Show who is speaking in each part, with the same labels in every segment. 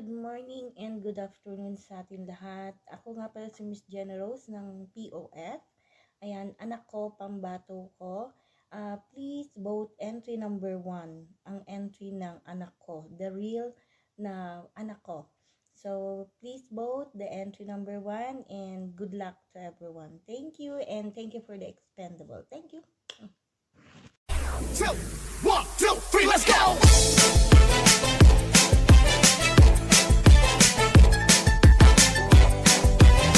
Speaker 1: good morning and good afternoon sa atin lahat. Ako nga pala si Miss Jenna Rose ng POF. Ayan, anak ko, pambato ko. Please vote entry number 1, ang entry ng anak ko, the real na anak ko. So, please vote the entry number 1 and good luck to everyone. Thank you and thank you for the expendable. Thank you.
Speaker 2: 2, 1, 2, 3, let's go!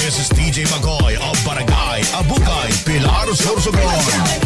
Speaker 2: This is DJ Magoy of Barangay Abukay, Pilar, Sorsogon.